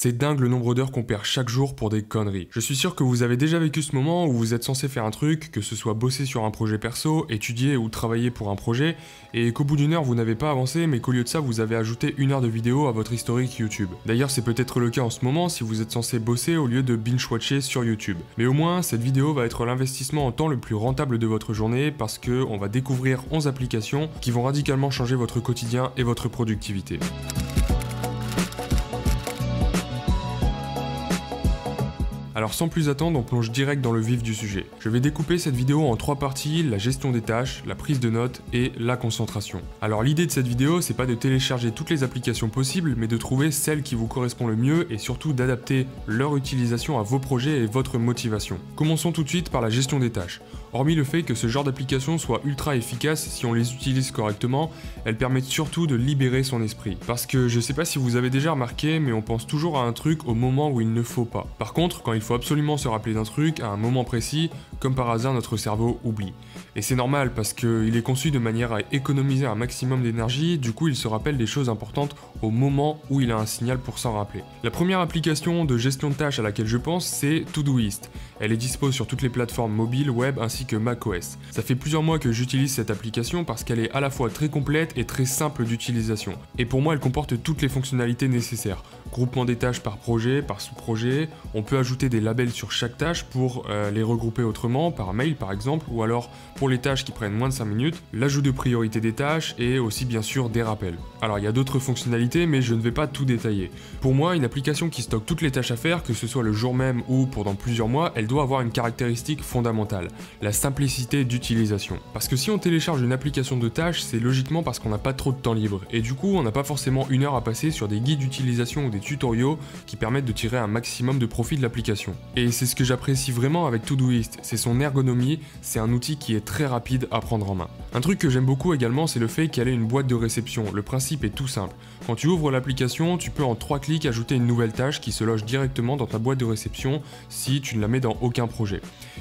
C'est dingue le nombre d'heures qu'on perd chaque jour pour des conneries. Je suis sûr que vous avez déjà vécu ce moment où vous êtes censé faire un truc, que ce soit bosser sur un projet perso, étudier ou travailler pour un projet, et qu'au bout d'une heure vous n'avez pas avancé, mais qu'au lieu de ça vous avez ajouté 1 heure de vidéo à votre historique YouTube. D'ailleurs c'est peut-être le cas en ce moment si vous êtes censé bosser au lieu de binge-watcher sur YouTube. Mais au moins cette vidéo va être l'investissement en temps le plus rentable de votre journée parce que on va découvrir 11 applications qui vont radicalement changer votre quotidien et votre productivité. Alors sans plus attendre, on plonge direct dans le vif du sujet. Je vais découper cette vidéo en 3 parties, la gestion des tâches, la prise de notes et la concentration. Alors l'idée de cette vidéo, c'est pas de télécharger toutes les applications possibles, mais de trouver celle qui vous correspond le mieux et surtout d'adapter leur utilisation à vos projets et votre motivation. Commençons tout de suite par la gestion des tâches. Hormis le fait que ce genre d'application soit ultra efficace si on les utilise correctement, elles permettent surtout de libérer son esprit. Parce que je sais pas si vous avez déjà remarqué, mais on pense toujours à un truc au moment où il ne faut pas. Par contre, quand il faut absolument se rappeler d'un truc à un moment précis, comme par hasard notre cerveau oublie. Et c'est normal parce qu'il est conçu de manière à économiser un maximum d'énergie, du coup il se rappelle des choses importantes au moment où il a un signal pour s'en rappeler. La première application de gestion de tâches à laquelle je pense, c'est Todoist. Elle est dispo sur toutes les plateformes mobiles, web ainsi que macOS. Ça fait plusieurs mois que j'utilise cette application parce qu'elle est à la fois très complète et très simple d'utilisation. Et pour moi elle comporte toutes les fonctionnalités nécessaires. Groupement des tâches par projet, par sous-projet, on peut ajouter des labels sur chaque tâche pour les regrouper autrement, par mail par exemple, ou alors pour les tâches qui prennent moins de 5 minutes, l'ajout de priorité des tâches et aussi bien sûr des rappels. Alors il y a d'autres fonctionnalités mais je ne vais pas tout détailler. Pour moi, une application qui stocke toutes les tâches à faire, que ce soit le jour même ou pendant plusieurs mois, elle doit avoir une caractéristique fondamentale, la simplicité d'utilisation. Parce que si on télécharge une application de tâches, c'est logiquement parce qu'on n'a pas trop de temps libre, et du coup on n'a pas forcément 1 heure à passer sur des guides d'utilisation ou des tutoriaux qui permettent de tirer un maximum de profit de l'application. Et c'est ce que j'apprécie vraiment avec Todoist, c'est son ergonomie, c'est un outil qui est très rapide à prendre en main. Un truc que j'aime beaucoup également, c'est le fait qu'elle ait une boîte de réception. Le principe est tout simple. Quand tu ouvres l'application, tu peux en 3 clics ajouter une nouvelle tâche qui se loge directement dans ta boîte de réception si tu ne la mets dans aucun projet.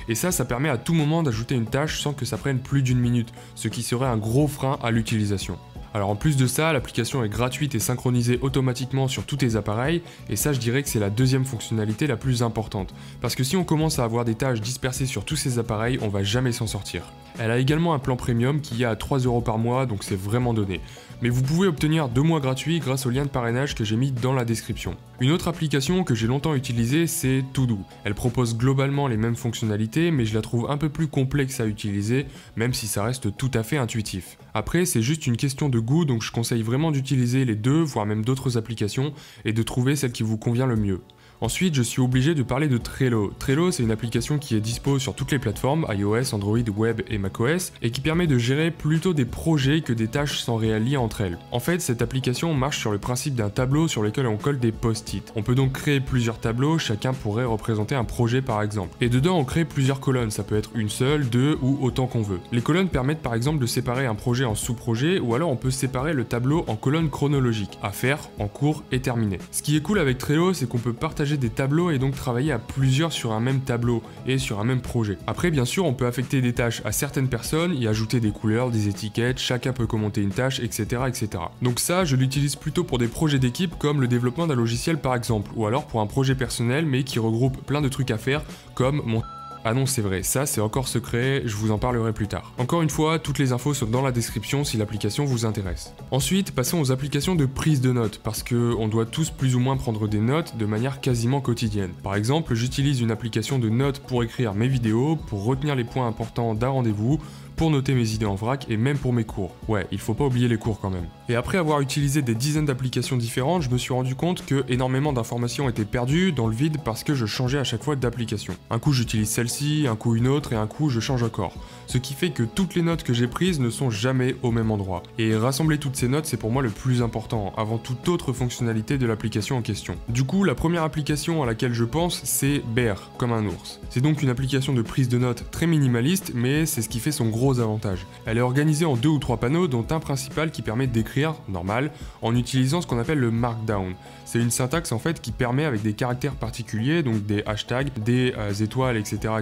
Et ça permet à tout moment d'ajouter une tâche sans que ça prenne plus d'1 minute, ce qui serait un gros frein à l'utilisation. Alors en plus de ça, l'application est gratuite et synchronisée automatiquement sur tous tes appareils, et ça je dirais que c'est la deuxième fonctionnalité la plus importante, parce que si on commence à avoir des tâches dispersées sur tous ces appareils, on va jamais s'en sortir. Elle a également un plan premium qui est à 3 € par mois, donc c'est vraiment donné. Mais vous pouvez obtenir 2 mois gratuits grâce au lien de parrainage que j'ai mis dans la description. Une autre application que j'ai longtemps utilisée, c'est To-Do. Elle propose globalement les mêmes fonctionnalités, mais je la trouve un peu plus complexe à utiliser, même si ça reste tout à fait intuitif. Après, c'est juste une question de goût, donc je conseille vraiment d'utiliser les deux, voire même d'autres applications, et de trouver celle qui vous convient le mieux. Ensuite, je suis obligé de parler de Trello. Trello, c'est une application qui est dispo sur toutes les plateformes, iOS, Android, Web et macOS, et qui permet de gérer plutôt des projets que des tâches sans réel lien entre elles. En fait, cette application marche sur le principe d'un tableau sur lequel on colle des post-it. On peut donc créer plusieurs tableaux, chacun pourrait représenter un projet par exemple. Et dedans, on crée plusieurs colonnes, ça peut être une seule, 2 ou autant qu'on veut. Les colonnes permettent par exemple de séparer un projet en sous-projets, ou alors on peut séparer le tableau en colonnes chronologiques, à faire, en cours et terminé. Ce qui est cool avec Trello, c'est qu'on peut partager des tableaux et donc travailler à plusieurs sur un même tableau et sur un même projet. Après bien sûr on peut affecter des tâches à certaines personnes, y ajouter des couleurs, des étiquettes, chacun peut commenter une tâche, etc. etc. Donc ça je l'utilise plutôt pour des projets d'équipe comme le développement d'un logiciel par exemple, ou alors pour un projet personnel mais qui regroupe plein de trucs à faire comme mon... Ah non c'est vrai, ça c'est encore secret, je vous en parlerai plus tard. Encore une fois, toutes les infos sont dans la description si l'application vous intéresse. Ensuite, passons aux applications de prise de notes, parce que on doit tous plus ou moins prendre des notes de manière quasiment quotidienne. Par exemple, j'utilise une application de notes pour écrire mes vidéos, pour retenir les points importants d'un rendez-vous, pour noter mes idées en vrac et même pour mes cours. Ouais, il faut pas oublier les cours quand même. Et après avoir utilisé des dizaines d'applications différentes, je me suis rendu compte que énormément d'informations étaient perdues dans le vide parce que je changeais à chaque fois d'application. Un coup j'utilise celle-ci, un coup une autre et un coup je change encore. Ce qui fait que toutes les notes que j'ai prises ne sont jamais au même endroit. Et rassembler toutes ces notes c'est pour moi le plus important, avant toute autre fonctionnalité de l'application en question. Du coup, la première application à laquelle je pense c'est Bear, comme un ours. C'est donc une application de prise de notes très minimaliste, mais c'est ce qui fait son gros gros avantages. Elle est organisée en 2 ou 3 panneaux, dont un principal qui permet d'écrire, normal, en utilisant ce qu'on appelle le Markdown. C'est une syntaxe en fait qui permet avec des caractères particuliers, donc des hashtags, des étoiles, etc.,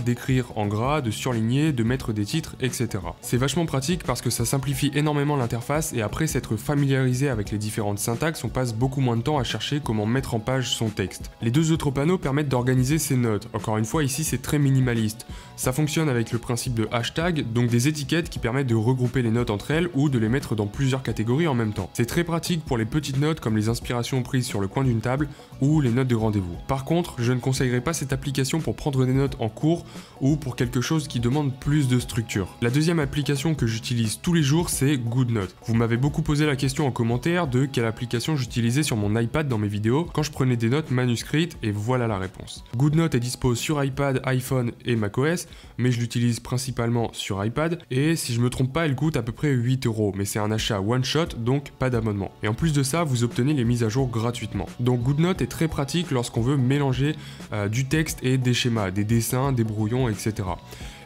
d'écrire en gras, de surligner, de mettre des titres, etc. C'est vachement pratique parce que ça simplifie énormément l'interface et après s'être familiarisé avec les différentes syntaxes, on passe beaucoup moins de temps à chercher comment mettre en page son texte. Les 2 autres panneaux permettent d'organiser ses notes. Encore une fois, ici c'est très minimaliste. Ça fonctionne avec le principe de hashtag, donc des étiquettes qui permettent de regrouper les notes entre elles ou de les mettre dans plusieurs catégories en même temps. C'est très pratique pour les petites notes comme les inspirations prises sur le coin d'une table ou les notes de rendez-vous. Par contre, je ne conseillerais pas cette application pour prendre des notes en cours ou pour quelque chose qui demande plus de structure. La deuxième application que j'utilise tous les jours, c'est GoodNote. Vous m'avez beaucoup posé la question en commentaire de quelle application j'utilisais sur mon iPad dans mes vidéos quand je prenais des notes manuscrites et voilà la réponse. GoodNote est dispo sur iPad, iPhone et macOS, mais je l'utilise principalement sur iPad et si je me trompe pas, elle coûte à peu près 8 €, mais c'est un achat one shot donc pas d'abonnement. Et en plus de ça, vous obtenez les mises à jour gratuitement. Donc GoodNote est très pratique lorsqu'on veut mélanger du texte et des schémas, des dessins, des brouillons, etc.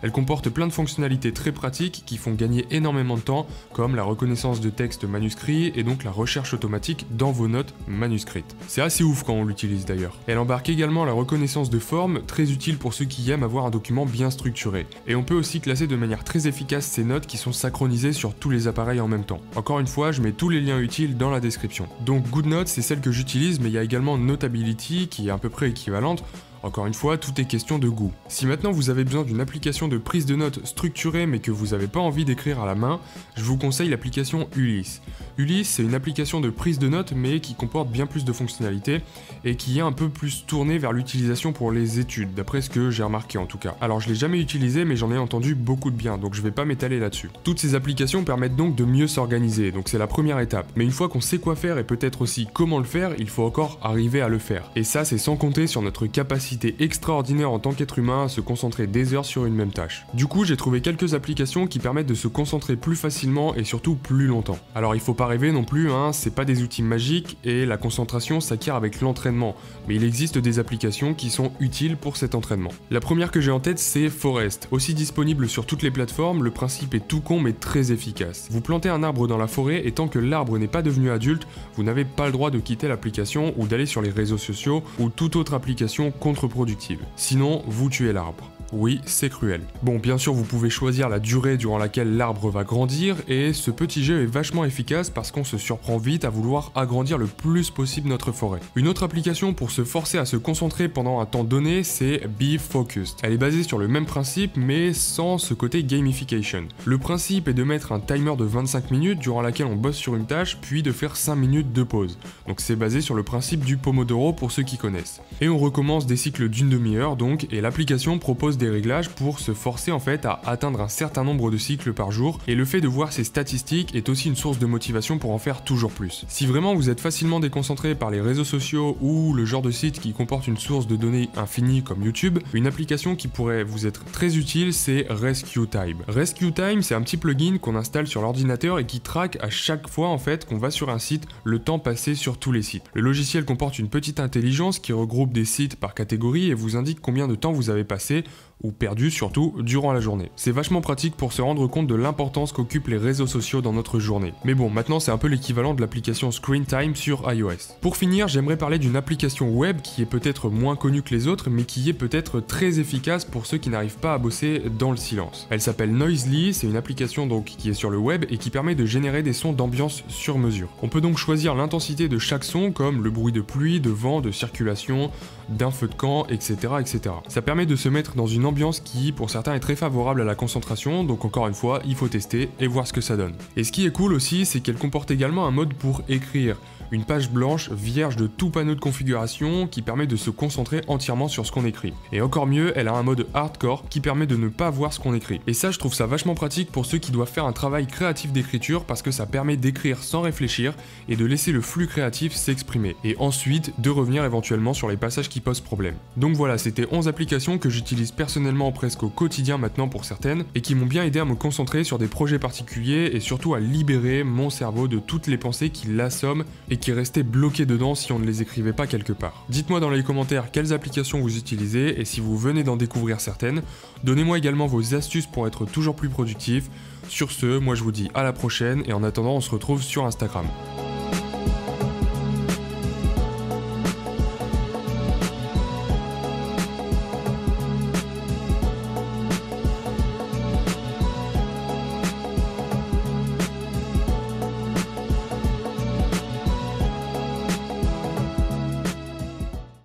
Elle comporte plein de fonctionnalités très pratiques qui font gagner énormément de temps, comme la reconnaissance de texte manuscrit et donc la recherche automatique dans vos notes manuscrites. C'est assez ouf quand on l'utilise d'ailleurs. Elle embarque également la reconnaissance de forme, très utile pour ceux qui aiment avoir un document bien structuré. Et on peut aussi classer de manière très efficace ces notes qui sont synchronisées sur tous les appareils en même temps. Encore une fois, je mets tous les liens utiles dans la description. Donc GoodNote, c'est celle que j'utilise, mais il y a également Notability qui est à peu près équivalente. Encore une fois, tout est question de goût. Si maintenant vous avez besoin d'une application de prise de notes structurée mais que vous n'avez pas envie d'écrire à la main, je vous conseille l'application Ulysse. Ulysse, c'est une application de prise de notes mais qui comporte bien plus de fonctionnalités et qui est un peu plus tournée vers l'utilisation pour les études, d'après ce que j'ai remarqué en tout cas. Alors je l'ai jamais utilisé mais j'en ai entendu beaucoup de bien, donc je vais pas m'étaler là-dessus. Toutes ces applications permettent donc de mieux s'organiser, donc c'est la première étape. Mais une fois qu'on sait quoi faire et peut-être aussi comment le faire, il faut encore arriver à le faire. Et ça, c'est sans compter sur notre capacité extraordinaire en tant qu'être humain à se concentrer des heures sur une même tâche. Du coup, j'ai trouvé quelques applications qui permettent de se concentrer plus facilement et surtout plus longtemps. Alors il faut pas rêver non plus, c'est pas des outils magiques et la concentration s'acquiert avec l'entraînement, mais il existe des applications qui sont utiles pour cet entraînement. La première que j'ai en tête, c'est Forest. Aussi disponible sur toutes les plateformes, le principe est tout con mais très efficace. Vous plantez un arbre dans la forêt et tant que l'arbre n'est pas devenu adulte, vous n'avez pas le droit de quitter l'application ou d'aller sur les réseaux sociaux ou toute autre application contre-productive. Sinon, vous tuez l'arbre. Oui, c'est cruel. Bon, bien sûr, vous pouvez choisir la durée durant laquelle l'arbre va grandir, et ce petit jeu est vachement efficace parce qu'on se surprend vite à vouloir agrandir le plus possible notre forêt. Une autre application pour se forcer à se concentrer pendant un temps donné, c'est Be Focused. Elle est basée sur le même principe, mais sans ce côté gamification. Le principe est de mettre un timer de 25 minutes durant laquelle on bosse sur une tâche, puis de faire 5 minutes de pause. Donc c'est basé sur le principe du Pomodoro pour ceux qui connaissent. Et on recommence des cycles d'une demi-heure donc, et l'application propose des réglages pour se forcer en fait à atteindre un certain nombre de cycles par jour, et le fait de voir ces statistiques est aussi une source de motivation pour en faire toujours plus. Si vraiment vous êtes facilement déconcentré par les réseaux sociaux ou le genre de site qui comporte une source de données infinie comme YouTube, une application qui pourrait vous être très utile, c'est Rescue Time. Rescue Time, c'est un petit plugin qu'on installe sur l'ordinateur et qui traque à chaque fois en fait qu'on va sur un site le temps passé sur tous les sites. Le logiciel comporte une petite intelligence qui regroupe des sites par catégorie et vous indique combien de temps vous avez passé ou perdu surtout durant la journée. C'est vachement pratique pour se rendre compte de l'importance qu'occupent les réseaux sociaux dans notre journée. Mais bon, maintenant c'est un peu l'équivalent de l'application Screen Time sur iOS. Pour finir, j'aimerais parler d'une application web qui est peut-être moins connue que les autres, mais qui est peut-être très efficace pour ceux qui n'arrivent pas à bosser dans le silence. Elle s'appelle Noisely, c'est une application donc qui est sur le web et qui permet de générer des sons d'ambiance sur mesure. On peut donc choisir l'intensité de chaque son, comme le bruit de pluie, de vent, de circulation, d'un feu de camp, etc., etc. Ça permet de se mettre dans une ambiance qui, pour certains, est très favorable à la concentration, donc encore une fois, il faut tester et voir ce que ça donne. Et ce qui est cool aussi, c'est qu'elle comporte également un mode pour écrire, une page blanche vierge de tout panneau de configuration qui permet de se concentrer entièrement sur ce qu'on écrit. Et encore mieux, elle a un mode hardcore qui permet de ne pas voir ce qu'on écrit. Et ça, je trouve ça vachement pratique pour ceux qui doivent faire un travail créatif d'écriture parce que ça permet d'écrire sans réfléchir et de laisser le flux créatif s'exprimer. Et ensuite, de revenir éventuellement sur les passages qui posent problème. Donc voilà, c'était 11 applications que j'utilise personnellement presque au quotidien maintenant pour certaines et qui m'ont bien aidé à me concentrer sur des projets particuliers et surtout à libérer mon cerveau de toutes les pensées qui l'assomment et qui restaient bloqués dedans si on ne les écrivait pas quelque part. Dites-moi dans les commentaires quelles applications vous utilisez et si vous venez d'en découvrir certaines. Donnez-moi également vos astuces pour être toujours plus productif. Sur ce, moi je vous dis à la prochaine et en attendant on se retrouve sur Instagram.